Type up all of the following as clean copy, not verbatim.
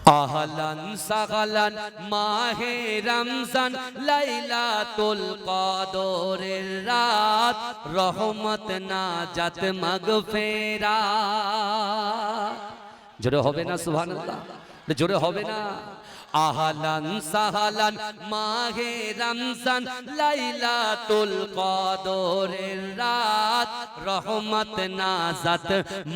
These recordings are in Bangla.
আহলান সাহলান মাহে রমজান লাইলাতুল কদরের রাত রহমত নাজাত মাগফিরাত। জোরে হবে না সুবহানাল্লাহ? জোরে হবে না? আহলান সাহলান মাহে রমজান লাইলাতুল কদরের রাত রহমত নাজাত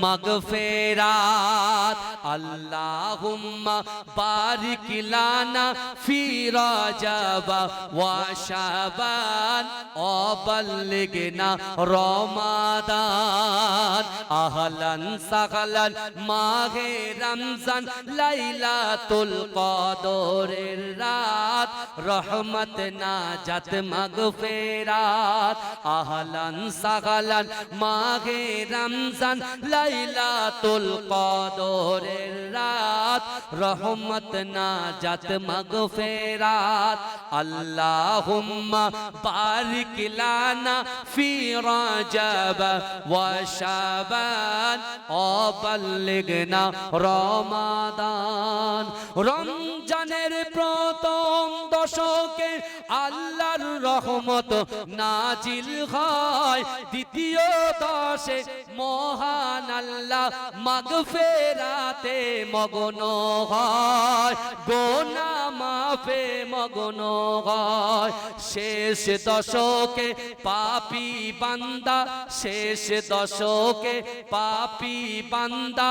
মাগফিরাত। আল্লাহুম্মা বারিক লানা ফি রাজাব ওয়া শাবান ওয়া বাল্লিগনা রমাদান। আহলান সাহলান মাহে রমজান লাইলাতুল কদরের রাত রহমত নাজাত মাগফিরাত। আহলান সাহলান মাহে রমজান লাইলাতুল কদরের রাত রহমত নাজাত মাগফিরাত। আল্লাহুম্মা বারিক লানা ফি রাজাব ওয়া শাবান ওয়া বাল্লিগনা রমাদান। রমজানের প্রথম দশকে আল্লাহর রহমত নাজিল হয়, দ্বিতীয় দশে মহান আল্লাহ মাগফিরাতে মগ্ন হয়, গুনাহ মাফে মগ্ন হয়। শেষ দশকে পাপী বান্দা, শেষ দশকে পাপী বান্দা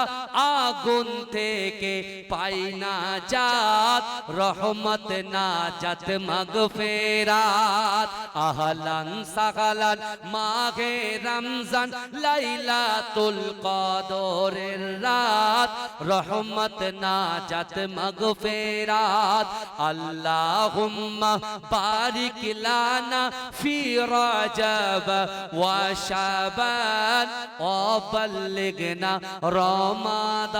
আগুন থেকে পাই না জাত রহমত নাজাত মাগফিরাত। আহলান সাহলান মাহে রমজান লাইলাতুল কদরের রাত রহমত নাজাত মাগফিরাত। আল্লাহুম্মা বারিক লানা ফি রাজাব ওয়া শাবান ওয়া বাল্লিগনা রমাদান।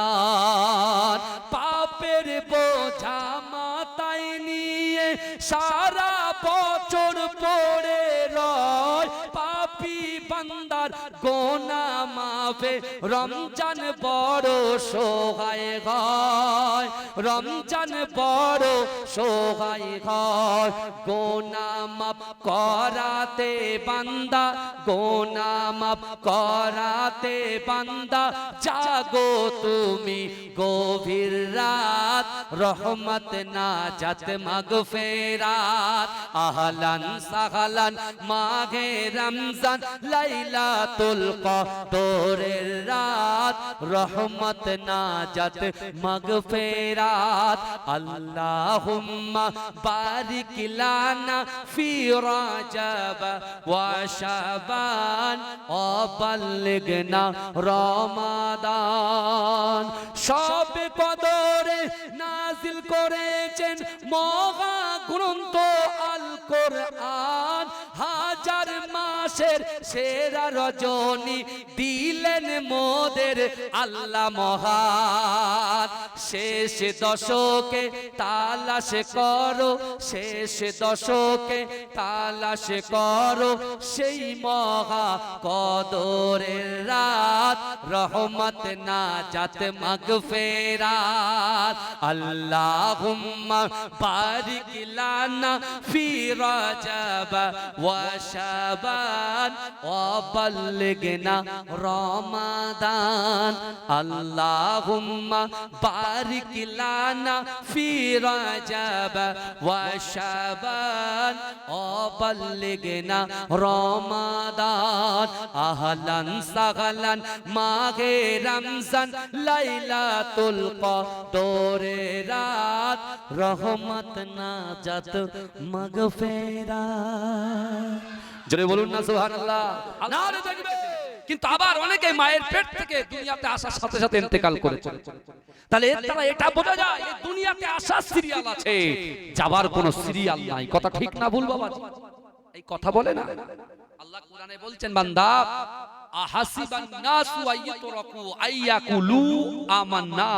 পাপের বোঝা মাথায় নিয়ে সারা বছর পড়ে রয়, পাপী বান্দার গুনাহ মাফে রমজান বড় সহায় হয়, রমজান বড় সহায় হয়। গুনাহ মাফ করাতে বান্দা, গুনাহ মাফ করাতে বান্দা জাগো তুমি গভীর রাত রহমত নাজাত মাগফিরাত। আহলান সাহলান মাহে রমজান লাইলাতুল কদরের রাত রহমত নাজাত মাগফিরাত। আল্লাহুম্মা বারিক লানা ফি রাজাব ওয়া শাবান ওয়া বাল্লিগনা রমাদান। সব কদরে নাজিল করেছেন মহা গ্রন্থ আল কোরআন, হাজার মাসের সেরা রজনী দিলেন মোদের আল্লাহ মহান। শেষ দশকে তালাশ করো, শেষ দশকে তালাশ করো সেই মহা কদরের রাত রহমত নাজাত মাগফিরাত। আল্লাহুম্মা বারিক লানা ফি রাজাব ওয়া শাবান ওয়া বাল্লিগনা রমাদান। আল্লাহুম্মা বারিক লানা ফি রাজাব ওয়া শাবান ওয়া বাল্লিগনা রমাদান। আহলান সাহলান মাহে রমজান লাইলাতুল কদরের রাত রহমত নাজাত মাগফিরাত। জোরে বলুন না সুবহানাল্লাহ? নারে দেখবে। কিন্তু আবার অনেকে মায়ের পেট থেকে দুনিয়াতে আসার সাথে সাথে ইন্তেকাল করেছে। তাহলে এর দ্বারা এটা বোঝা যায় এই দুনিয়াতে আসার সিরিয়াল আছে, যাবার কোনো সিরিয়াল নাই। কথা ঠিক না ভুল বাবা? এই কথা বলে না আল্লাহ কোরআনে বলছেন, বান্দা আহাসিবান নাসু আইয়ুতরাকু আইয়াকুলু আমান্না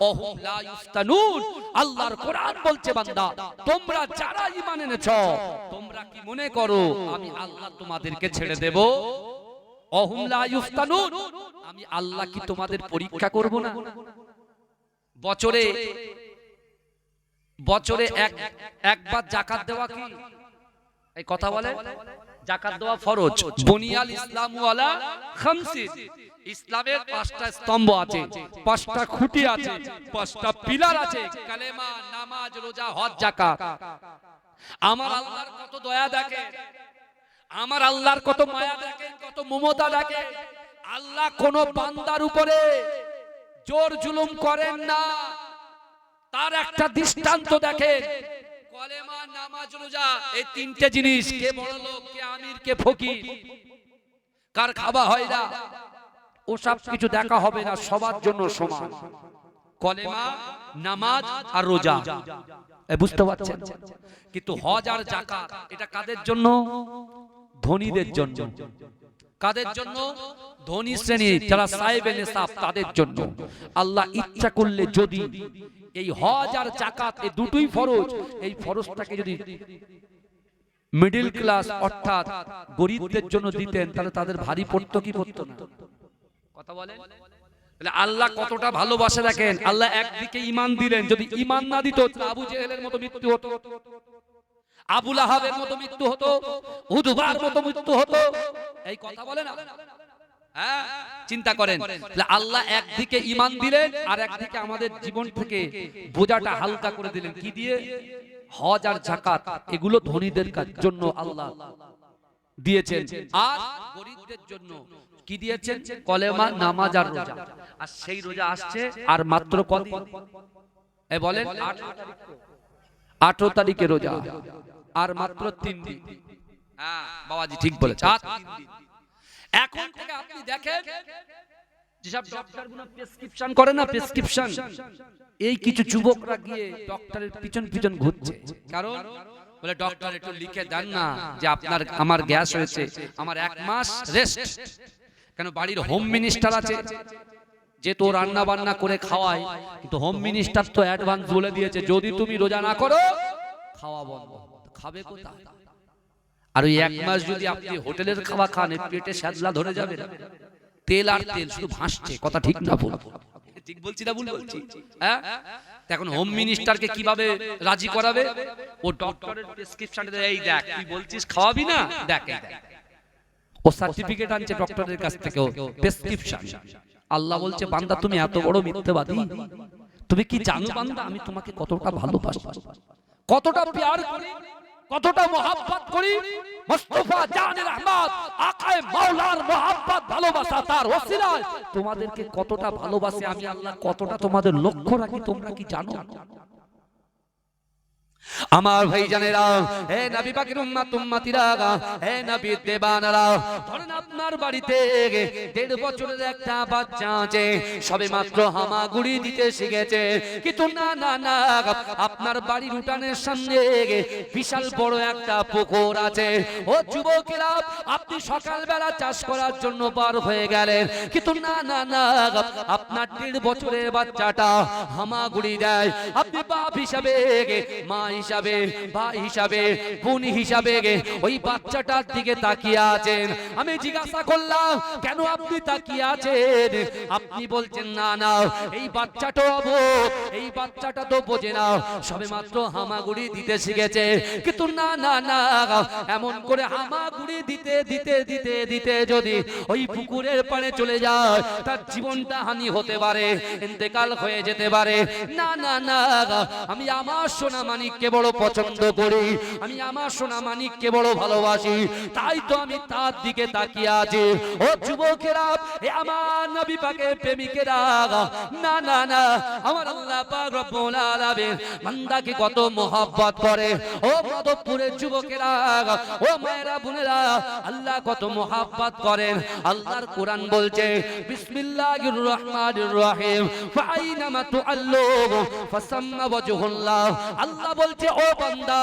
ওহুম লা ইফতানুন। আল্লাহর কোরআন বলছে, বান্দা তোমরা যারা ঈমান এনেছো তোমরা কি মনে করো আমি আল্লাহ তোমাদেরকে ছেড়ে দেব? ওহুম লা ইফতানুন, আমি আল্লাহ কি তোমাদের পরীক্ষা করব না? বছরে বছরে একবার জাকাত দেওয়া কি এই কথা বলে? জাকাত দেওয়া ফরজ। বুনিয়াল ইসলামু আলা খামসিন, ইসলামের 5টা স্তম্ভ আছে, 5টা খুঁটি আছে, 5টা পিলার আছে, কালেমা, নামাজ, রোজা, হজ, যাকাত। আমার আল্লাহর কত দয়া দেখেন, আমার আল্লাহর কত মায়া দেখেন, কত মমতা দেখেন। আল্লাহ কোন বান্দার উপরে জোর জুলুম করেন না। তার একটা দৃষ্টান্ত দেখেন, কলেমা, নামাজ, রোজা, এই 3টে জিনিস, কে বড় লোক, কে আমির, কে ফকির, কার খাওয়া হয় না, ও সব কিছু দেখা হবে না, সবার জন্য সমান। কলেমা, নামাজ আর রোজা, বুঝতে পারছেন? কিন্তু হজ আর যাকাত এটা কাদের জন্য? ধনীদের জন্য। কাদের জন্য? ধনী শ্রেণী, যারা সাহেবে নেশাব, তাদের জন্য। আল্লাহ ইচ্ছা করলে যদি এই হজ আর যাকাত এই দুটোই ফরজ, এই ফরজটাকে যদি মিডল ক্লাস অর্থাৎ গরিবদের জন্য দিতেন, তাহলে তাদের ভারী পড়তো কি পড়তো না? কথা বলেন। তাহলে আল্লাহ কতটা ভালোবাসে দেখেন। আল্লাহ একদিকে ঈমান দিলেন, যদি ঈমান না দিত আবু জেহেলের মতো মৃত্যু হতো, আবু লাহাবের মতো মৃত্যু হতো, উদবার মতো মৃত্যু হতো। এই কথা বলে না? হ্যাঁ, চিন্তা করেন। আল্লাহ একদিকে ঈমান দিলেন আর একদিকে আমাদের জীবন থেকে বোঝাটা হালকা করে দিলেন। কি দিয়ে? হজ আর যাকাত, এগুলো ধনীদের জন্য আল্লাহ দিয়েছেন, আর গরিবদের জন্য কি দিয়েছেন? কলেমা, নামাজ আর রোজা। আর সেই রোজা আসছে আর মাত্র কদিন, বলেন 18 তারিখে রোজা, আর মাত্র 3 দিন। হ্যাঁ বাবাজি ঠিক বলেছে, 3 দিন। এখন থেকে আপনি দেখেন যেসব ডক্টরগুলো প্রেসক্রিপশন করে না, প্রেসক্রিপশন, এই কিছু যুবকরা গিয়ে ডক্টরের পিছন পিছন ঘুরছে। কারণ বলে ডক্টর একটু লিখে দেন না যে আপনার আমার গ্যাস হয়েছে, আমার 1 মাস রেস্ট। কেন? বাড়ির হোম মিনিস্টার আছে, যে তো রান্না বান্না করে খাওয়ায়, কিন্তু হোম মিনিস্টার তো অ্যাডভান্স বলে দিয়েছে যদি তুমি রোজা না করো খাওয়া বন্ধ। খাবে কোথায়? আর ওই 1 মাস যদি আপনি হোটেলের খাওয়া খান, পেটে শ্যাদলা ধরে যাবে, তেল আর তেল শুধু ভাসছে। কথা ঠিক না ভুল? ঠিক বলছি না ভুল বলছি? হ্যাঁ। এখন হোম মিনিস্টারকে কিভাবে রাজি করাবে? ও ডক্টরের প্রেসক্রিপশন দেয়, এই দেখ তুই বলছিস খাওয়াবি না, দেখ ও সার্টিফিকেট আনছে ডক্টরের কাছ থেকে, প্রেসক্রিপশন। আল্লাহ বলছে বান্দা তুমি এত বড় মিথ্যাবাদী, তুমি কি জানো বান্দা আমি তোমাকে কতটা ভালোবাসি, কতটা প্যার করি, কতটা মোহাব্বত করি। মুস্তাফা জানের আহমদ আকায়ে মাওলার মোহাব্বত ভালোবাসা তার ওসিলায় তোমাদেরকে কতটা ভালোবাসি আমি আল্লাহ, কতটা তোমাদের লক্ষ্য রাখি তোমরা কি জানো? আমার ভাইজানেরা, হে নবী পাকের উম্মত উম্মতিরা, হে নবীর দেবানারা, ধরেন আপনার বাড়িতে 1.5 বছরের একটা বাচ্চা আছে, সবে মাত্র হামাগুড়ি দিতে শিখেছে। কিন্তু না না না, আপনার বাড়ির উঠানের সামনে বিশাল বড় একটা পুকুর আছে। ও যুবকেরা, আপনি সকালবেলা চাষ করার জন্য বার হয়ে গেলেন, কিন্তু না না না, আপনার 1.5 বছরের বাচ্চাটা হামাগুড়ি দেয়। আপনি বাপ হিসাবে, মা হিসাবে, ভাই হিসাবে, বোন হিসাবে ওই বাচ্চাটার দিকে তাকিয়ে আছেন। আমি জিজ্ঞাসা করলাম কেন আপনি তাকিয়ে আছেন? আপনি বলছেন না না, এই বাচ্চাটা অবোধ, এই বাচ্চাটা তো বোঝে না, সবে মাত্র হামাগুড়ি দিতে শিখেছে। কিন্তু না না না, এমন করে হামাগুড়ি দিতে দিতে দিতে দিতে যদি ওই পুকুরের পাড়ে চলে যায়, তার জীবনটা হানি হতে পারে, ইন্তেকাল হয়ে যেতে পারে। না না না, আমি আমার সোনা মানিককে বড় পছন্দ করি, আমি আমার সোনা মানিককে বড় ভালোবাসি, তাই তো আমি তার দিকে তাকিয়ে আছি। ও যুবকেরা, এ আমার নবী পাকের প্রেমিকেরা, না না না, আমার আল্লাহ পাক রব্বুল আলামিন বান্দাকে কত মোহাব্বত করে। ও মাধবপুরের যুবকেরা, ও মায়েরা বোনেরা, আল্লাহ কত মোহাব্বত করেন। আল্লাহর কোরআন বলছে বিসমিল্লাহির রহমানির রহিম, ফাইনামা তুআল্লু ফাসাম্মা ওয়াজহুল্লাহ। আল্লাহ বলছে ও বান্দা,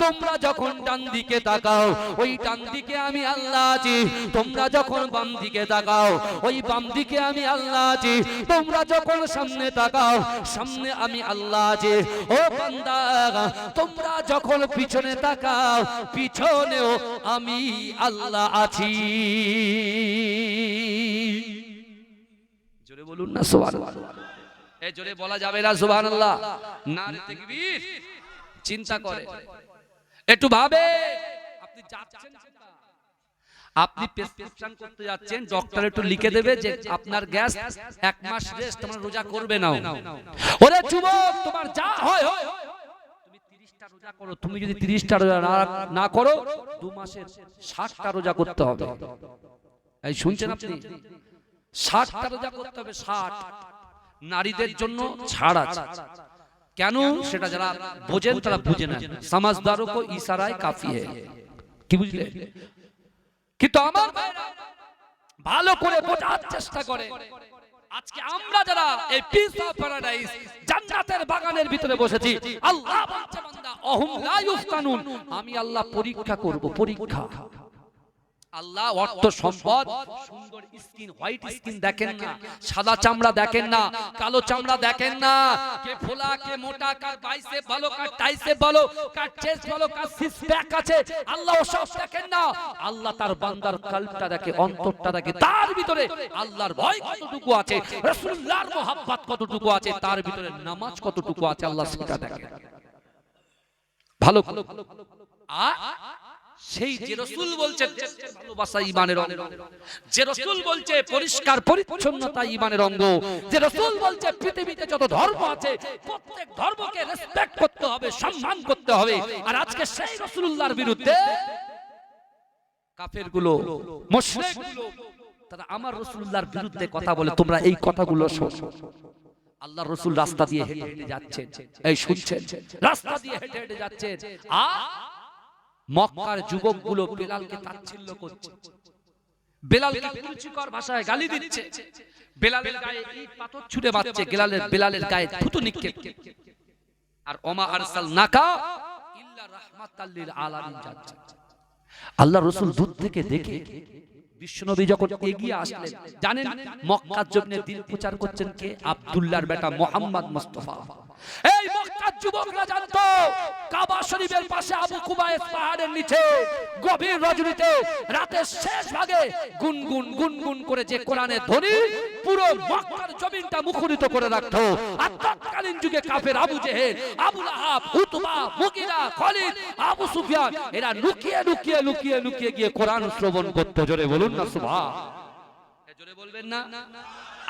তোমরা যখন ডান দিকে তাকাও ওই ডান দিকে আমি আল্লাহ আছি, তোমরা যখন বাম দিকে তাকাও ওই বাম দিকে আমি আল্লাহ আছি, তোমরা যখন সামনে তাকাও সামনে আমি আল্লাহ আছি। ও বান্দা, তোমরা যখন পিছনে তাকাও পিছনেও আমি আল্লাহ আছি। জোরে বলুন না সুবহানাল্লাহ। এই জোরে বলা যাবে না সুবহানাল্লাহ। নারে তাকবীর। চিন্তা করে একটু ভাবে, আপনি যাচ্ছেন, আপনি প্রেসক্রিপশন করতে যাচ্ছেন, ডক্টর একটু লিখে দেবে যে আপনার গ্যাস 1 মাস রেস্ট, তোমরা রোজা করবে না। ওরে যুবক, তোমার যা হয় হয়, তুমি 30টা রোজা করো, তুমি যদি 30টা রোজা না করো 2 মাসের 60টা রোজা করতে হবে। এই শুনছেন আপনি? 60টা রোজা করতে হবে, 60। নারীদের জন্য ছাড় আছে, কেন সেটা যারা বোঝেন তারা বুঝে না, সমাজদারও কো ইশারায় কাফি है, কি বুঝলে? কিন্তু আমার ভাইরা ভালো করে বোঝার চেষ্টা করে। আজকে আমরা যারা এই পিস অফ প্যারাডাইস জান্নাতের বাগানের ভিতরে বসেছি, আল্লাহ বলছে বান্দা অহুম লা ইফতানুন, আমি আল্লাহ পরীক্ষা করব, পরীক্ষা। আল্লাহ অর্থ সম্পদ, সুন্দর স্কিন, হোয়াইট স্কিন দেখেন না, সাদা চামড়া দেখেন না, কালো চামড়া দেখেন না, কে ফোলা কে মোটা, কার বাইসেপ ভালো, কার টাইসেপ ভালো, কার চেস্ট ভালো, কার সিক্স প্যাক আছে, আল্লাহ ওসব দেখেন না। আল্লাহ তার বান্দার কলবটা দেখে, অন্তরটা দেখে, তার ভিতরে আল্লাহর ভয় কতটুকু আছে, রাসূলুল্লাহর মোহাব্বত কতটুকু আছে, তার ভিতরে নামাজ কতটুকু আছে, আল্লাহ সেটা দেখে ভালো। সেই যে রাসূল বলছেন ভালোবাসা ঈমানের অঙ্গ, যে রাসূল বলছে পরিষ্কার পরিচ্ছন্নতা ঈমানের অঙ্গ, যে রাসূল বলছে পৃথিবীতে যত ধর্ম আছে প্রত্যেক ধর্মকে রেসপেক্ট করতে হবে, সম্মান করতে হবে। আর আজকে সেই রাসূলুল্লাহর বিরুদ্ধে কাফেরগুলো, মুশরিকগুলো, তারা আমার রাসূলুল্লাহর বিরুদ্ধে কথা বলে। তোমরা এই কথাগুলো শোনো। আল্লাহর রাসূল রাস্তা দিয়ে হেঁটে হেঁটে যাচ্ছেন, এই শুনছেন, রাস্তা দিয়ে হেঁটে হেঁটে যাচ্ছেন, মক্কার যুবকগুলো বেলালকে তাচ্ছিল্য করছে, বেলালকে কুরুচিকর ভাষায় গালি দিচ্ছে, বেলালের গায়ে ইট পাথর ছুঁড়ে মারছে, বেলালের গায়ে থুতু নিক্ষেপ। আর ওমা আরসালনাকা ইল্লা রাহমাতাল লিল আলামিন যাচ্ছে। আল্লাহর রাসূল দূর থেকে দেখে বিশ্বনবী যখন এগিয়ে আসলেন, জানেন মক্কার জন্য দিন প্রচার করছেন কে? আব্দুল্লাহর বেটা মুহাম্মদ মুস্তাফা। এই মক্কার যুবকরা জানতো কাবা শরীফের পাশে আবু কুবাইস পাহাড়ের নিচে গভীর রজনীতে রাতের শেষ ভাগে গুনগুন গুনগুন করে যে কোরআনের ধ্বনি পুরো মক্কার জমিনটা মুখরিত করে রাখতো। আর তৎকালীন যুগে কাফের আবু জেহেল, আবু লাহাব, উতবা, মুগিরা, খালিদ, আবু সুফিয়ান এরা লুকিয়ে লুকিয়ে লুকিয়ে লুকিয়ে গিয়ে কোরআন শ্রবণ করতে। জোরে বলুন না সুবহান, জোরে বলবেন না।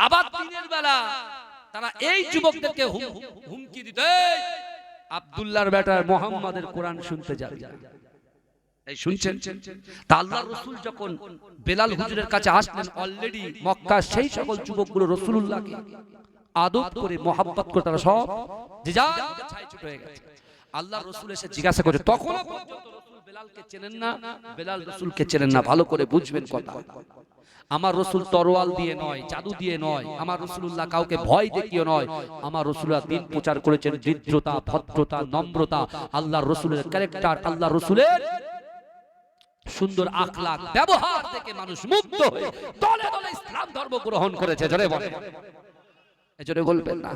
আবার দিনের বেলা তারা এই যুবকদেরকে হুমকি দিত, আব্দুল্লাহর বেটা মুহাম্মাদের কোরআন শুনতে যাবে। এই শুনছেন? তা আল্লাহর রাসূল যখন বেলাল হুজুরের কাছে আসলেন, অলরেডি মক্কার সেই সকল যুবকগুলো রাসূলুল্লাহকে আদব করে মোহাব্বত করে তারা সব যে যা ছাই ছুট হয়ে গেছে। আল্লাহর রাসূল এসে জিজ্ঞাসা করে, তখনও পর্যন্ত রাসূল বেলালকে চেনেন না, বেলাল রাসূলকে চেনেন না। ভালো করে বুঝবেন কথা। আমার রাসূল তরোয়াল দিয়ে নয়, জাদু দিয়ে নয়, আমার রাসূলুল্লাহ কাউকে ভয় দেখিয়ে নয়, আমার রাসূলুল্লাহ দিন প্রচার করেছেন হৃদ্রতা, ভদ্রতা, নম্রতা, আল্লাহর রাসূলের ক্যারেক্টার, আল্লাহর রাসূলের সুন্দর আখলাক, ব্যবহার থেকে মানুষ মুগ্ধ হয়ে দলে দলে ইসলাম ধর্ম গ্রহণ করেছে। জোরে বলেন, জোরে বলবেন না।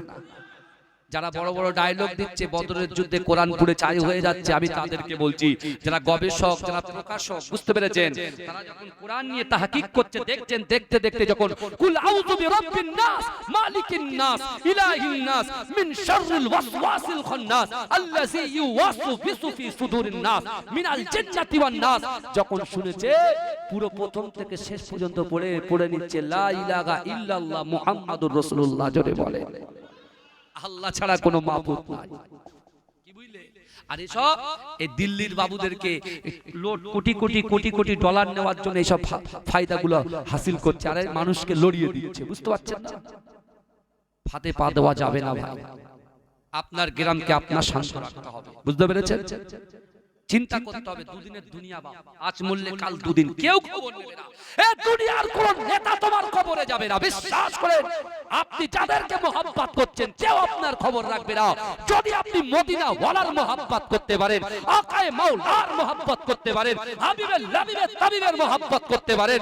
যারা বড় বড় ডায়লগ দিচ্ছে বদরের যুদ্ধে কোরআন পুড়ে ছাই হয়ে যাচ্ছে, আমি তাদেরকে বলছি যারা গবেষক, যারা প্রকাশক, বুঝতে পেরেছেন, তারা যখন কোরআন নিয়ে তাহকিক করছে, দেখছেন, দেখতে দেখতে যখন কুল আউযু বিরাব্বিন নাস মালিকিন নাস ইলাহিন নাস মিন শাররিল ওয়াসওয়াসিল খান্নাস আল্লাযী ইউওয়াসওয়িসু ফি সুদুরিন নাস মিনাল জিন্নাতি ওয়ান নাস, যখন শুনেছে পুরো প্রথম থেকে শেষ পর্যন্ত পড়ে নিচ্ছে লা ইলাহা ইল্লাল্লাহ মুহাম্মাদুর রাসূলুল্লাহ। জোরে বলে, আল্লাহ ছাড়া কোনো মাবুদ নাই। কি বুঝলে? আর এসব এই দিল্লির বাবুদেরকে লোট কোটি কোটি কোটি কোটি ডলার নেওয়ার জন্য এইসব ফায়দাগুলো হাসিল করছে, আর মানুষকে লড়িয়ে দিচ্ছে। বুঝতে পারছেন না? ফাঁদে পা দেওয়া যাবে না ভাই। আপনার গ্রামকে আপনার শান্ত রাখতে হবে। বুঝতে পেরেছেন? চিন্তা করতে হবে, দুদিনের দুনিয়া বাপ, আজ মরলে কাল দুদিন, কেউ খবর নেবে না। এই দুনিয়ার কোন নেতা তোমার খবরে যাবে না। বিশ্বাস করেন, আপনি যাদেরকে মোহাব্বত করছেন কেউ আপনার খবর রাখবে না। যদি আপনি মদিনা ওয়ালার মোহাব্বত করতে পারেন, আকায়ে মাওলার মোহাব্বত করতে পারেন, হাবিবের লাবিবের তাবিবের মোহাব্বত করতে পারেন,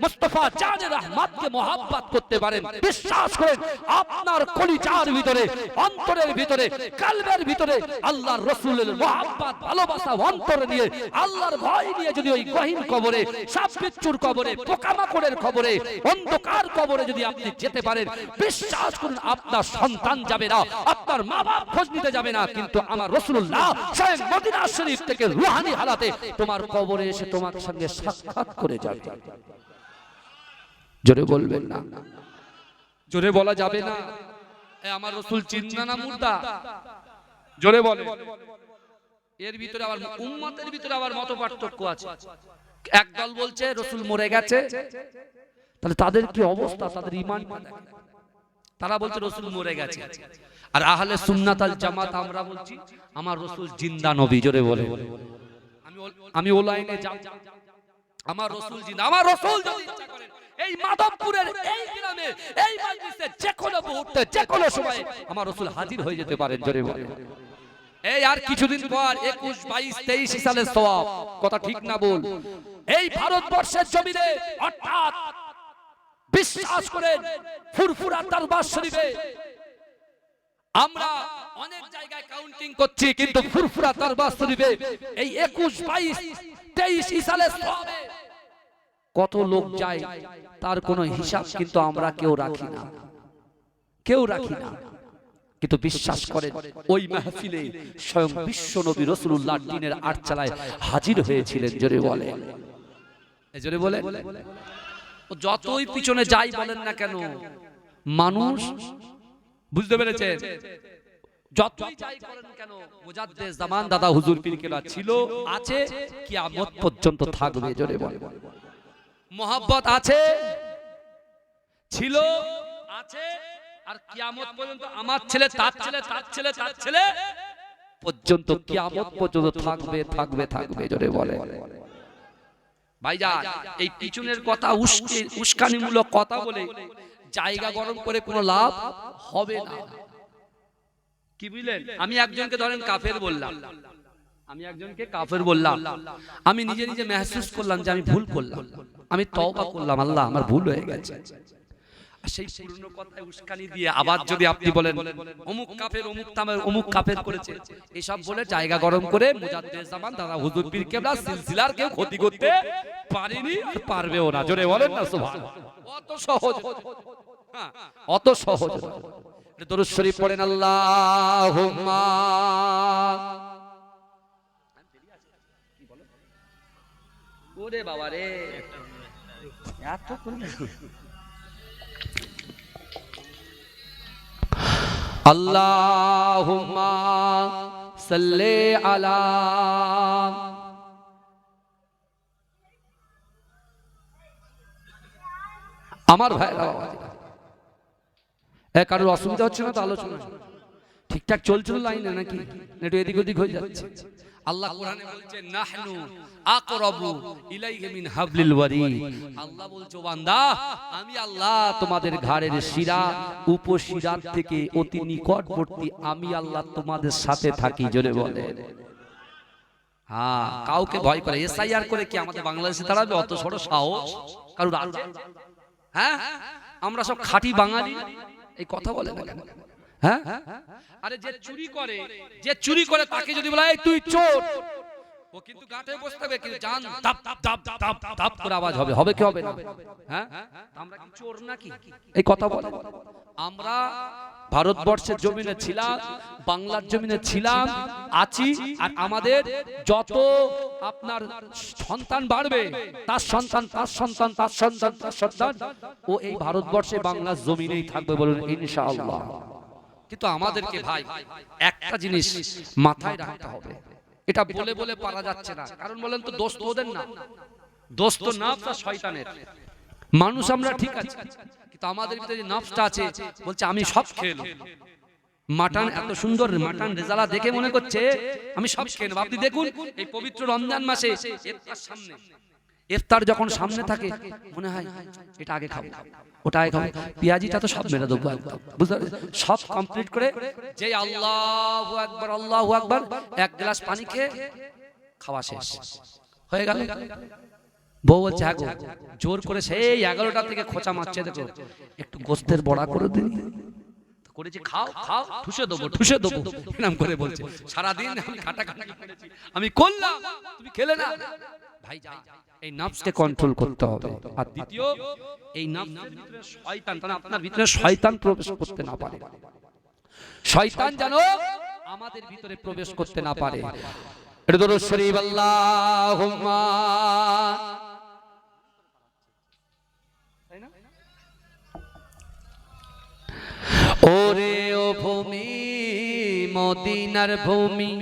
মুস্তাফা জানে রহমতকে মোহাব্বত করতে পারেন, বিশ্বাস করেন আপনার কলিজার ভিতরে, অন্তরের ভিতরে, কলবের ভিতরে আল্লাহর রাসূলের মোহাব্বত, ভালোবাসা অন্তরে নিয়ে আল্লাহর ভয় নিয়ে যদি ওই গহীন কবরে, সাপ বিচ্ছুর কবরে, পোকামাকড়ের কবরে, অন্ধকার কবরে যদি আপনি যেতে পারেন, বিশ্বাস করুন আপনার সন্তান যাবে না, আপনার মা বাপ খোঁজ নিতে যাবে না, কিন্তু আমার রাসূলুল্লাহ স্বয়ং মদিনা শরীফ থেকে রূহানি হালাতে তোমার কবরে এসে তোমার সঙ্গে সাক্ষাৎ করে যাবে। জোরে বলবেন না, জোরে বলা যাবে না। আমার রাসূল জিন্দা না মুর্দা? জোরে বলে। এর ভিতরে আবার উম্মতের ভিতরে আবার মত পার্থক্য আছে। একদল বলছে রাসূল মরে গেছে, তাহলে তাদের কি অবস্থা, তাদের ঈমান, তারা বলছে রাসূল মরে গেছে। আর আহলে সুন্নাত আল জামাত আমরা বলছি আমার রাসূল জিন্দা নবী। জোরে বলে। আমি ও লাইনে যাব, আমার রাসূল জিন্দা। আমার রাসূল যদি ইচ্ছা করেন এই মাধবপুরের এই গ্রামে এই মজলিসে যে কোনো মুহূর্তে যে কোনো সময় আমার রাসূল হাজির হয়ে যেতে পারেন। জোরে বলে। এই আর কিছুদিন পর 21, 22, 23 সালের সওয়াব, কথা ঠিক না বল, এই ভারতবর্ষের জমিনে অর্থাৎ বিশ্বাস করেন ফুরফুরা দরবার শরীফে আমরা অনেক জায়গায় কাউন্টিং করছি, কিন্তু ফুরফুরা দরবার শরীফে এই 21, 22, 23 সালের সওয়াবে কত লোক যায় তার কোনো হিসাব কিন্তু আমরা কেউ রাখি না, কেউ রাখি না। কিন্তু বিশ্বাস করেন ওই মাহফিলে স্বয়ং বিশ্ব নবী রাসূলুল্লাহ দ্বীনের আটচালায় হাজির হয়েছিলেন। জোরে বলে, জোরে বলে। যতই পিছনে যাই বলেন না কেন মানুষ, বুঝতে পেরেছেন, যতই যাই করেন কেন মুজাদ্দেদ জামান দাদা হুজুর পীর কেবলা ছিল, আছে, কিয়ামত পর্যন্ত থাকবে। জোরে বলে। মোহাব্বত আছে, ছিল, আছে, আর কিয়ামত পর্যন্ত আমার ছেলে তার ছেলে তার ছেলে তার ছেলে পর্যন্ত কিয়ামত পর্যন্ত থাকবে থাকবে থাকবে। জোরে বলে। ভাইজান এই পিছনের কথা উস্কানিমূলক কথা বলে জায়গা গরম করে কোনো লাভ হবে না। কি বুঝলেন? আমি একজনকে ধরেন কাফের বললাম, আমি একজনকে কাফের বললাম, আমি নিজে নিজে মেহসুস করলাম যে আমি ভুল করলাম, আমি তওবা করলাম, আল্লাহ আমার ভুল হয়ে গেছে। সেই পুরনো কথায় উস্কানি দিয়ে আবার যদি আপনি বলেন অমুক কাফের, অমুক তামের, অমুক কাফের করেছে, এসব বলে জায়গা গরম করে মুজাদ্দেদ জামান দাদা হুজুর পীর কেবলা সিলসিলার কেউ ক্ষতি করতে পারেনি আর পারবেও না। জোরে বলেন না সুবহানাল্লাহ। অত সহজ, হ্যাঁ অত সহজ। দরুদ শরীফ পড়েন আল্লাহুম্মা। ওরে বাবা রে, এত করে আল্লাহুম্মা সাল্লি আলা। আমার ভাইরা কারোর অসুবিধা হচ্ছে না তো? আলোচনা ঠিকঠাক চলছিল লাইনে নাকি একটু এদিক ওদিক হয়ে যাচ্ছে? আল্লাহ কোরআনে বলছে নাহনু আকরাবু ইলাইহি মিন হাবলিল ওয়ারিদ। আল্লাহ বলছে বান্দা আমি আল্লাহ তোমাদের ঘাড়ের শিরা উপশিরার থেকে অতি নিকটবর্তী, আমি আল্লাহ তোমাদের সাথে থাকি। জোরে বলে। হ্যাঁ, কাউকে ভয় করে এসআইআর করে কি আমাদের বাংলাদেশে দাঁড়াবে? অত বড় সাহস কারোর আছে? হ্যাঁ, আমরা সব খাঁটি বাঙালি, এই কথা বলে না কেন? হ্যাঁ, আরে যে চুরি করে, যে চুরি করে তাকে যদি বলা এই তুই চোর, ও কিন্তু গাঁটে বসতে হবে, কিন্তু জান দাপ দাপ দাপ দাপ দাপ করে আওয়াজ হবে, হবে কি হবে না? হ্যাঁ, আমরা কি চোর নাকি? এই কথা বলে। আমরা ভারতবর্ষের জমিনে ছিলাম, বাংলার জমিনে ছিলাম, আছি, আর আমাদের যত আপনার সন্তান বাড়বে, তার সন্তান তার সন্তান তার সন্তান তার সন্তান, ও এই ভারতবর্ষে বাংলার জমিনেই থাকবে, বলুন ইনশাআল্লাহ। কিন্তু আমাদেরকে ভাই একটা জিনিস মাথায় রাখতে হবে, এটা বলে বলে পারা যাচ্ছে না। কারণ বলেন তো, দোষ তো ওদের না, দোষ তো নফস আর শয়তানের। মানুষ আমরা ঠিক আছে, কিন্তু আমাদের ভিতরে যে নফসটা আছে বলছে আমি সব খেয়ে নেব। মাটন এত সুন্দর মাটন রেজালা দেখে মনে করছে আমি সব খেয়ে নেব। আপনি দেখুন এই পবিত্র রমজান মাসে ইফতার সামনে, ইফতার যখন সামনে থাকে মনে হয় এটা আগে খাবো, ওটা আগে খাবো, পেঁয়াজিটা তো সব মেরে দেবো একদম, বুঝতে পারছেন? সব কমপ্লিট করে যে আল্লাহু আকবার আল্লাহু আকবার এক গ্লাস পানি খেয়ে খাওয়া শেষ হয়ে গেল। বউ বলছে হ্যাঁ গো, জোর করে সেই 11টা থেকে খোঁচা মারছে, দেখো একটু গোস্তের বড়া করে দিন, করেছি, খাও খাও, ঠুসে দেবো ঠুসে দেবো এরকম করে বলছে। সারাদিন আমি খাটাখাটি করেছি, আমি করলাম, তুমি খেলে না। ভাই যাই, এই নফসকে কন্ট্রোল করতে হবে। আর দ্বিতীয়, এই নফসের ভিতরে শয়তান, তাহলে আপনার ভিতরে শয়তান প্রবেশ করতে না পারে, শয়তান যেন আমাদের ভিতরে প্রবেশ করতে না পারে। এটা দরুদ শরীফ আল্লাহুম্মা। ওরে ও ভূমি, মদিনার ভূমি,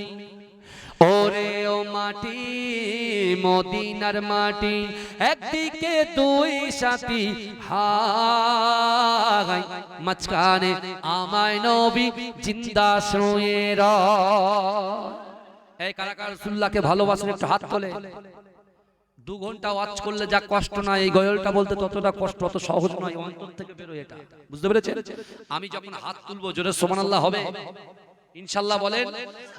ওরে ও মাটি, মদিনার মাটি, একদিকে দুই সাথী হাই, মাঝখানে আমায় নবী জিন্দা শুয়ে রয়। এই কারা কারা রাসূলুল্লাহকে ভালোবাসেন একটু হাত তোলে। 2 ঘন্টা ওয়াজ করলে যা কষ্ট না, এই গয়লটা বলতে ততটা কষ্ট, অত সহজ নয়, অন্তর থেকে বেরোয় এটা, বুঝতে পেরেছেন? আমি যখন হাত তুলবো জোরে সুবহানাল্লাহ হবে ইনশাআল্লাহ বলেন।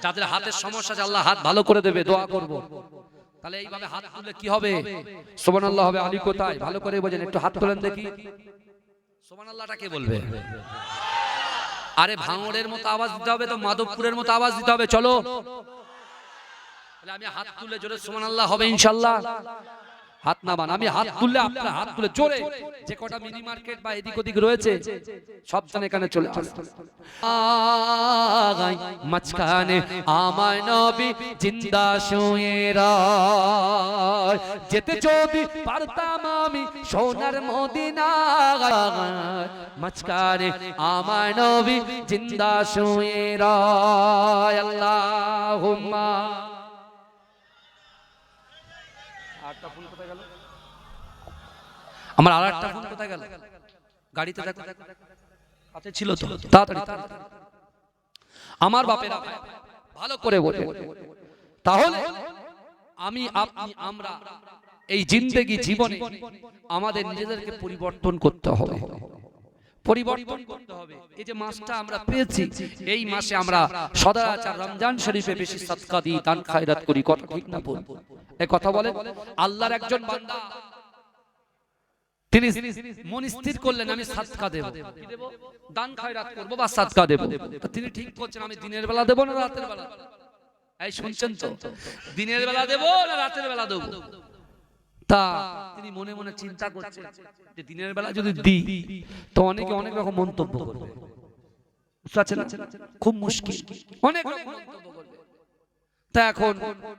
যাদের হাতের সমস্যা আছে আল্লাহ হাত ভালো করে দেবে, দোয়া করব। তাহলে এইভাবে হাত তুললে কি হবে? সুবহানাল্লাহ হবে। আলী কোথায়? ভালো করে বোঝেন, একটু হাত তোলেন দেখি। সুবহানাল্লাহটা কে বলবে? আরে ভাঙড়ের মতো আওয়াজ দিতে হবে তো, মাধবপুরের মতো আওয়াজ দিতে হবে। চলো তাহলে আমি হাত তুলে জোরে সুবহানাল্লাহ হবে ইনশাআল্লাহ। হাত না বান, আমি হাত তুললে আপনারা হাত তুলে জোরে, যে কটা মিনি মার্কেট বা এদিক ওদিক রয়েছে সব জন এখানে চলে আসুন। মাঝখানে আমায় নবী জিন্দা শুয়ে রয়, যেতে যদি পারতাম আমি সোনার মদিনা, মাঝখানে আমায় নবী জিন্দা শুয়ে রয়। আল্লাহুম্মা। আমার আর একটা ফোন কোথায় গেল? গাড়িতে দেখো, কাছে ছিল তো, তাড়াতাড়ি। আমার বাপেরা ভালো করে বলে, তাহলে আমি আপনি আমরা এই জিন্দেগি জীবনে আমাদের নিজেদেরকে পরিবর্তন করতে হবে, পরিবর্তন করতে হবে। এই যে মাসটা আমরা পেয়েছি, এই মাসে আমরা সদাচার রমজান শরীফে বেশি সাদকা দিই, দান খায়রাত করি, কথা ঠিক না বল? এই কথা বলে আল্লাহর একজন বান্দা, তিনি মন স্থির করলেন আমি সাদকা দেব, কি দেব? দান খায়রাত করব বা সাদকা দেব। তো তিনি ঠিক করছেন আমি দিনের বেলা দেব না রাতের বেলা? এই শুনছেন তো, দিনের বেলা দেব না রাতের বেলা দেব? তা তিনি মনে মনে চিন্তা করছেন যে দিনের বেলা যদি দিই তো অনেকে অনেক রকম মন্তব্য করবে, বুঝতে পারছেন না? খুব মুশকিল, অনেক রকম মন্তব্য করবে। তা এখন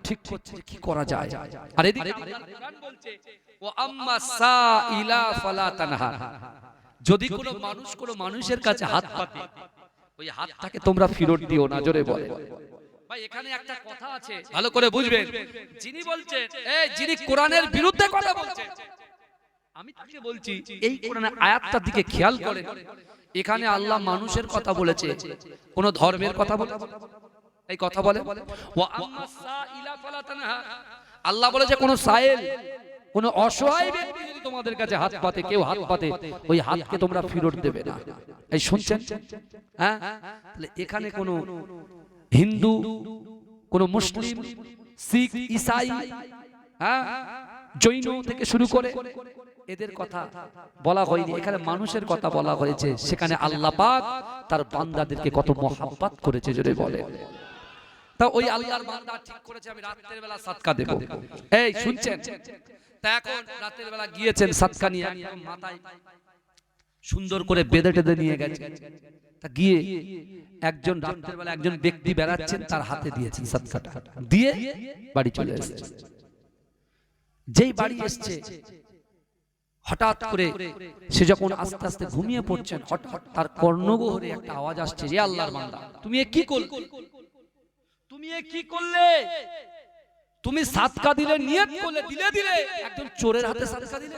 ঠিক করছে কি করা যায়। আর এদিকে কোরআন বলছে ও আম্মা সাইলা ফালা তানহার, যদি কোনো মানুষ কোনো মানুষের কাছে হাত পাতে ওই হাতটাকে তোমরা ফেরত দিও না। জোরে বলে ভাই, এখানে একটা কথা আছে ভালো করে বুঝবেন। যিনি বলছেন, এই যিনি কোরআনের বিরুদ্ধে কথা বলছেন, আমি তাকে বলছি এই কোরআনের আয়াতটার দিকে খেয়াল করেন। এখানে আল্লাহ মানুষের কথা বলেছে, কোন ধর্মের কথা বলে এই কথা বলে? ওয়া আম্মা সাইলা ফালা তানহার, আল্লাহ বলেছে কোন সাইল, কোন অসহায় ব্যক্তি যদি তোমাদের কাছে হাত পাতে, কেউ হাত পাতে, ওই হাতকে তোমরা ফেরত দেবে না। এই শুনছেন? হ্যাঁ, তাহলে এখানে কোন হিন্দু, কোন মুসলিম, শিখ, ঈসাই, হ্যাঁ, জৈন থেকে শুরু করে এদের কথা বলা হয়নি, এখানে মানুষের কথা বলা হয়েছে। সেখানে আল্লাহ পাক তার বান্দাদেরকে কত মহব্বত করেছে, জোরে বলে। তা ওই আল্লাহর বান্দা ঠিক করেছে আমি রাতের বেলা সাদকা দেব। এই শুনছেন? তা এখন রাতের বেলা গিয়েছেন সাদকা নিয়ে, একদম মাথায় সুন্দর করে বেঁধে টেঁধে নিয়ে গেছে। তা গিয়ে একজন রাতের বেলা একজন ব্যক্তি বেড়াচ্ছেন, তার হাতে দিয়েছেন সাদকাটা, দিয়ে বাড়ি চলে এসেছে। যেই বাড়ি এসছে হঠাৎ করে সে যখন আস্তে আস্তে ঘুমিয়ে পড়ছেন, হঠাৎ তার কর্ণগহ্বরে একটা আওয়াজ আসছে, যে আল্লাহর বান্দা তুমি এ কি করলে? তুমি এ কি করলে? তুমি সাদকা দিলে, নিয়ত করলে, দিলে দিলে একজন চোরের হাতে সাদকা দিলে,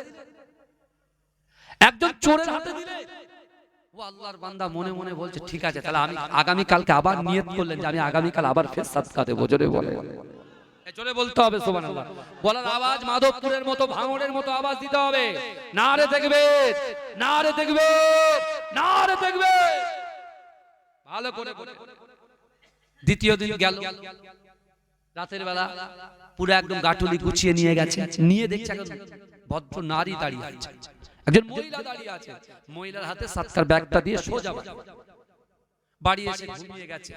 একজন চোরের হাতে দিলে। ও আল্লাহর বান্দা মনে মনে বলছে ঠিক আছে, তাহলে আমি আগামী কালকে আবার নিয়ত করলেন যে আমি আগামী কাল আবার ফের সাদকা দেব। জোরে বলে, জোরে বলতে হবে সুবহানাল্লাহ। বলার আওয়াজ মাধবপুরের মতো, ভাঙড়ের মতো আওয়াজ দিতে হবে। নারে তাকবীর, নারে তাকবীর, নারে তাকবীর, ভালো করে বলে। দ্বিতীয় দিন গেল, রাতের বেলা পুরো একদম গাটুলি গুছিয়ে নিয়ে গেছে, নিয়ে দেখছে একজন ভদ্র নারী দাঁড়িয়ে আছে, একজন মহিলা দাঁড়িয়ে আছে, মহিলার হাতে সাদকার ব্যাগটা দিয়ে সোজা বাড়ি এসে ঘুমিয়ে গেছে,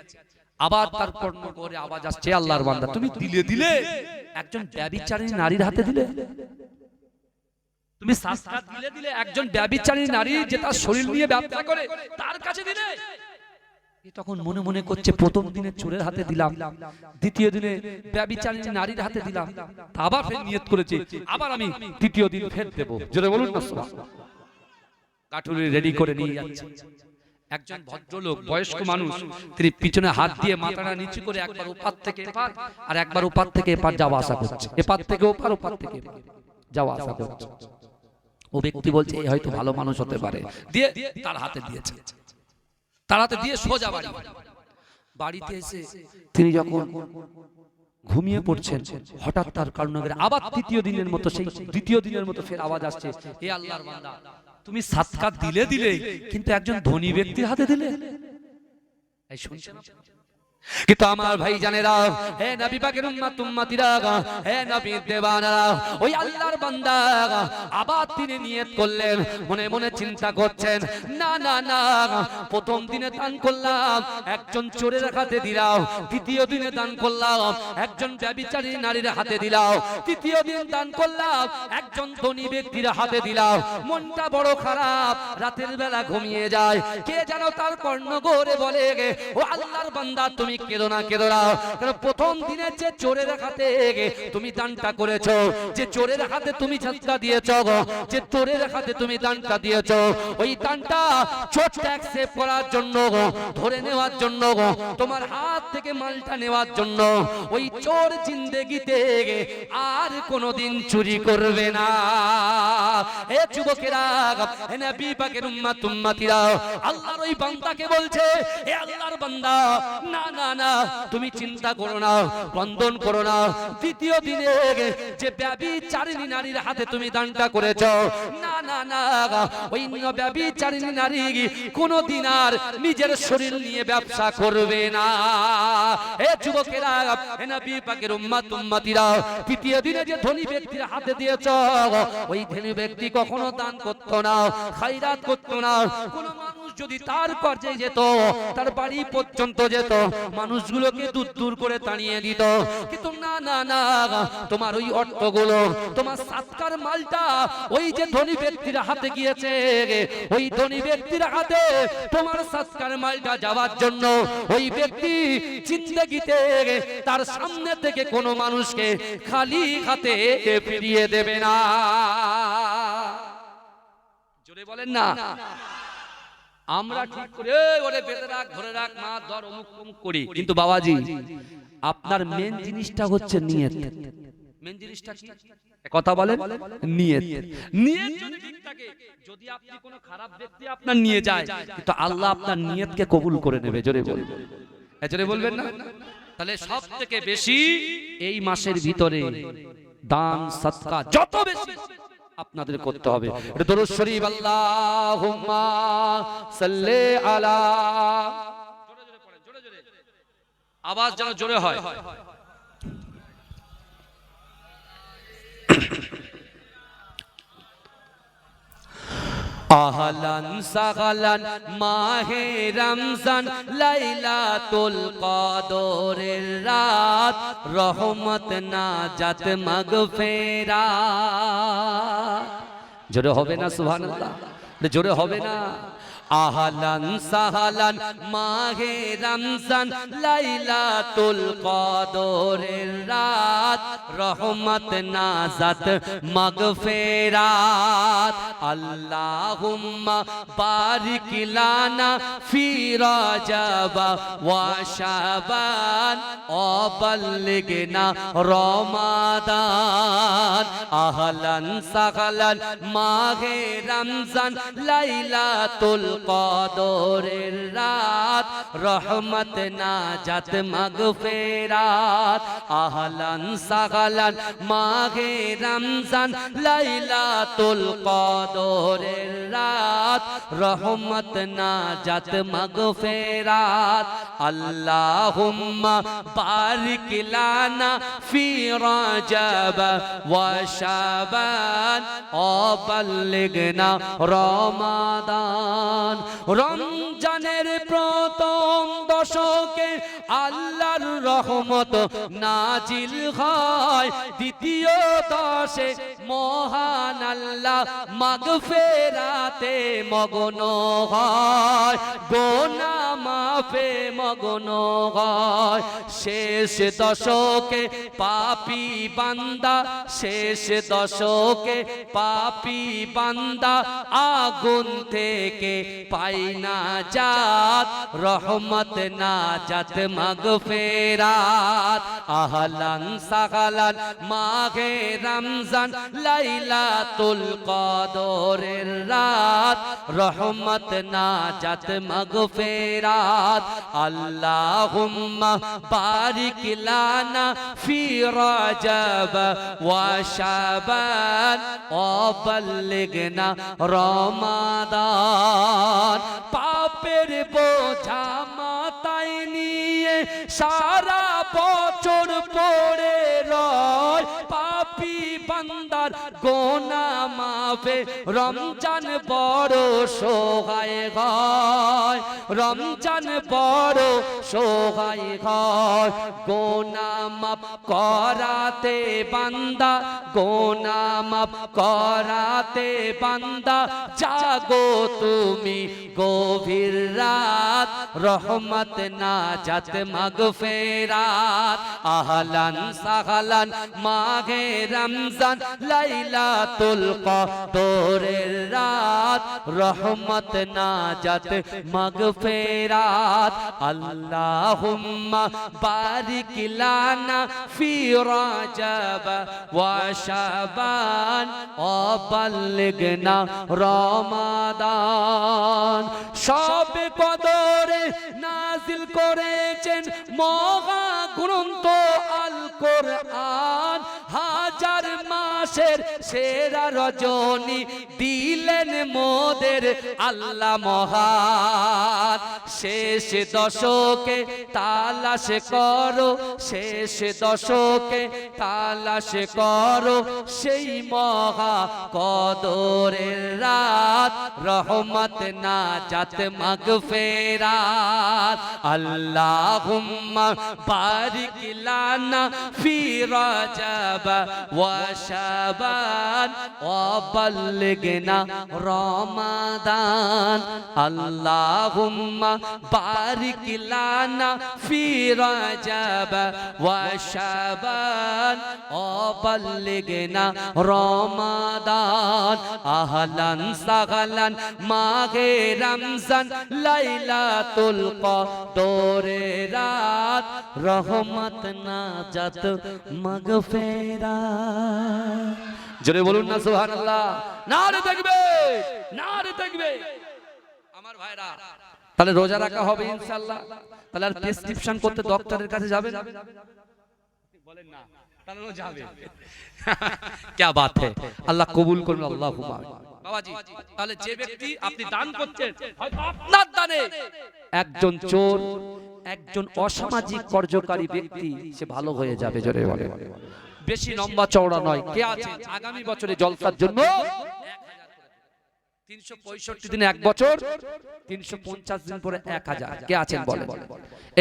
আবার তার কর্ণ করে আওয়াজ আসছে, আল্লাহর বান্দা তুমি দিলে দিলে একজন ব্যভিচারিণী নারীর হাতে দিলে, তুমি সাসকাত দিলে দিলে একজন ব্যভিচারিণী নারী যে তার শরীর নিয়ে ব্যবসা করে তার কাছে দিলে। তখন মনে মনে করছে প্রথম দিনে চোরের হাতে দিলাম, দ্বিতীয় দিনে ব্যভিচারিণী নারীর হাতে দিলাম, আবার ফের নিয়ত করেছে আবার আমি তৃতীয় দিন ফের দেব। জোরে বলুন না সুবহানাল্লাহ। কাঠুরি রেডি করে নিয়ে যাচ্ছে। একজন ভদ্রলোক বয়স্ক মানুষ, তিনি পিছনে হাত দিয়ে মাথাটা নিচু করে একবার ওপার থেকে এপার আর একবার ওপার থেকে এপার যাওয়া আসা করছে, এপার থেকে ওপার ওপার থেকে এপার যাওয়া আসা করছে। ও ব্যক্তি বলছে এই হয়তো ভালো মানুষ হতে পারে, দিয়ে তার হাতে দিয়েছে, তার হাতে দিয়ে সোজা বাড়ি। বাড়িতে এসে তিনি যখন ঘুমিয়ে পড়ছেন, হঠাৎ তার কারণে আবার তৃতীয় দিনের মতো সেই দ্বিতীয় দিনের মতো ফের আওয়াজ আসছে, হে আল্লাহর বান্দা তুমি সাদকা দিলে দিলে কিন্তু একজন ধনী ব্যক্তির হাতে দিলে। এই শুনছেন? কিন্তু আমার ভাই জানেরা, হে নবী পাকের উম্মত উম্মতিরা, হে নবীর দেওয়ানারা, ওই আল্লাহর বান্দা আবার তিনি নিয়ত করলেন, মনে মনে চিন্তা করছেন, না না না, প্রথম দিনে দান করলাম একজন চোরের হাতে দিলাম, দ্বিতীয় দিনে দান করলাম একজন ব্যভিচারী নারীর হাতে দিলাম, তৃতীয় দিন দান করলাম একজন ধনী ব্যক্তির হাতে দিলাম। মনটা বড় খারাপ, রাতের বেলা ঘুমিয়ে যায়, কে যেন তার কর্ণ গড়ে বলে, ও আল্লাহর বান্দা তুমি কেঁদো না কেঁদো না, কারণ প্রথম দিনে যে চোরের হাতে তুমি দানটা করেছো, যে চোরের হাতে তুমি ঝাঁকা দিয়েছো, যে চোরের হাতে তুমি দানটা দিয়েছো, ওই দানটা চোরটা অ্যাকসেপ্ট করার জন্য, ধরে নেওয়ার জন্য, তোমার হাত থেকে মালটা নেওয়ার জন্য, ওই চোর জিন্দেগিতে আর কোনোদিন চুরি করবে না। এ যুবকেরা, হে নবী পাকের উম্মত উম্মতিরা, আল্লাহর ওই বান্দাকে বলছে, এ আল্লাহর বান্দা না না না, তুমি চিন্তা করো না, ক্রন্দন করো না, তৃতীয় দিনে যে ব্যভিচারিণী নারীর হাতে তুমি দানটা করেছো, না না না, ওই ব্যভিচারিণী নারী কোনদিন আর নিজের শরীর নিয়ে ব্যবসা করবে না। হে যুবকেরা, হে নবী পাকের উম্মত উম্মতিরা, তৃতীয় দিনে যে ধনী ব্যক্তির হাতে দিয়েছো, ওই ধনী ব্যক্তি কখনো দান করতো না, খায়রাত করতো না। কোন মানুষ যদি তার পর্যায়ে যেত, তার বাড়ি পর্যন্ত যেত, মানুষগুলোকে দূর দূর করে তাড়িয়ে দিত। কিন্তু না না না, তোমার ওই অর্থগুলো, তোমার সাদকার মালটা ওই যে ধনী ব্যক্তির হাতে গিয়েছে, ওই ধনী ব্যক্তির হাতে তোমার সাদকার মালটা যাওয়ার জন্য ওই ব্যক্তি জিন্দেগিতে তার সামনে থেকে কোনো মানুষকে খালি হাতে ফিরিয়ে দেবে না। জোরে বলেন না। আমরা ঠিক করে ওরে বেঁধে রাখ, ধরে রাখ, মা ধর, অমুক অমুক করি, কিন্তু বাবাজি আপনার মেন জিনিসটা হচ্ছে নিয়ত। মেন জিনিসটা কি? কথা বলেন, নিয়ত। নিয়ত যদি ঠিক থাকে, যদি আপনি কোনো খারাপ ব্যক্তি আপনার নিয়ে যায়, কিন্তু আল্লাহ আপনার নিয়তকে কবুল করে নেবে। জোরে বলবেন, জোরে বলবেন না। তাহলে সব থেকে বেশি এই মাসের ভিতরে দান সাদকা যত বেশি আপনাদের করতে হবে। দরুদ শরীফ, আল্লাহুম্মা সাল্লি আলা, জোরে জোরে পড়েন, জোরে জোরে, আওয়াজ যেন জোরে হয়। আহলান সাহলান মাহে রমজান, লাইলাতুল কদরের রাত, রহমত নাজাত মাগফিরাত। জোরে হবে না সুবহানাল্লাহ? জোরে হবে না? আহলান সাহলান মাহে রমজান, লাইলাতুল কদরের রাত, রহমত নাজাত মাগফিরাত। আল্লাহুম্মা বারিক লানা ফি রাজাব ওয়া শাবান ওয়া বাল্লিগনা রমাদান। আহলান সাহলান মাহে রমজান, লাইলাতুল কদরের রাত, রহমত নাজাত মাগফিরাত। আহলান সাহলান মাহে রমজান, লাইলাতুল কদরের রাত, রহমত নাজাত মাগফিরাত। আল্লাহুম্মা বারিক লানা ফি রাজাব ওয়া শাবান ওয়া বাল্লিগনা রমাদান। রমজানের প্রথম দশকে আল্লাহর রহমত নাজিল হয়, দ্বিতীয় দশে মহান আল্লাহ মাগফিরাতে মগ্ন হয়, গুনাহ মাফে মগ্ন হয়। শেষ দশকে পাপী বান্দা, শেষ দশকে পাপী বান্দা আগুন থেকে পাই না জাত, রহমত নাজাত মাগফিরাত। আহলান সাহলান মাহে রমজান, লাইলাতুল কদরের রাত, রহমত নাজাত মাগফিরাত। আল্লাহুম্মা বারিক লানা ফি রজব ওয়া শাবান ওয়া বাল্লিগনা রমাদান। পাপের বোঝা মাথায় নিয়ে সারা বছর পড়ে রয়, পাপী বান্দার গুনাহ মাফে রমজান বড় সহায় হয়, রমজান বড় সহায় হয়। গুনাহ মাফ করাতে বান্দা, গুনাহ মাফ করাতে বান্দা জাগো তুমি গভীর রাত, রহমত নাজাত মাগফিরাত। আহলান সাহলান মাহে রমজান, লাইলাতুল কদরের রাত, রহমত নাজাত মাগফিরাত। আল্লাহুম্মা বারিক লানা ফি রজব ওয়া শাবান ওয়া বাল্লিগনা রমাদান। সব কদরে নাজিল করেছেন মহা গ্রন্থ আল কোরআন, হাজার মাসের সেরা রজনী দিলেন মোদের আল্লাহ মহান। শেষ দশকে তালাশ করো, শেষ দশকে তালাশ করো সেই মহা কদরের রাত, রহমত নাজাত মাগফিরাত। আল্লাহুম্মা বারিক লানা ফি রজব ওয়া শাবান ওয়া বাল্লিগনা রমাদান। আল্লাহুম্মা বারিক লানা ফি রজব ওয়া শাবান ওয়া বাল্লিগনা রমাদান। আহলান সাহলান মাহে রমজান, লাইলাতুল কদরের রাত, রহমত নাজাত মাগফিরাত। জোরে বলুন না সুবহানাল্লাহ। নারে তাকবীর, নারে তাকবীর। আমার ভাইরা, তাহলে রোজা রাখা হবে ইনশাআল্লাহ। তাহলে আর প্রেসক্রিপশন করতে ডক্টরের কাছে যাবেন? বলেন না, তাহলে যাবে। কি বাত है, আল্লাহ কবুল করুন, আল্লাহুম্মা আমিন। বাবাজি, তাহলে যে ব্যক্তি আপনি দান করছেন, হয়তো আপনার দানে একজন চোর, একজন অসামাজিক কার্যকারী ব্যক্তি সে ভালো হয়ে যাবে। জোরে বলে, বেশি লম্বা চওড়া নয়। কে আছে আগামী বছরে জলসার জন্য 365 দিনে এক বছর, 350 দিন পরে 1000? কে আছেন বলে?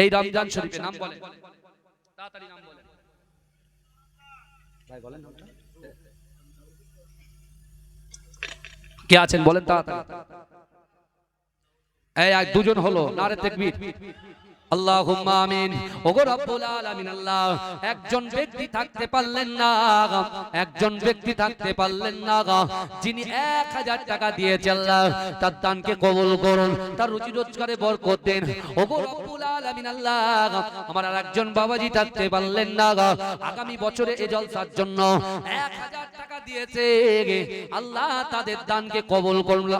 এই রমজান শরীফে নাম বলে, তাড়াতাড়ি নাম বলে ভাই, বলেন কে আছেন বলেন তাড়াতাড়ি। এই এক দুজন হলো, নারে তাকবীর, আল্লাহুম্মা আমিন। ওগো রব্বুল আলামিন আল্লাহ, একজন ব্যক্তি থাকতে পারলেন না, একজন ব্যক্তি থাকতে পারলেন না যিনি 1000 টাকা দিয়েছেন, আল্লাহ তার দানকে কবুল করুন, তার রুজি রোজগারে বরকত দেন। ওগো রব্বুল আলামিন আল্লাহ, আমার আর একজন বাবাজি থাকতে পারলেন না, আগামী বছরে এই জলসার জন্য 1000 টাকা দিয়েছে, আল্লাহ তাদের দানকে কবুল করুন।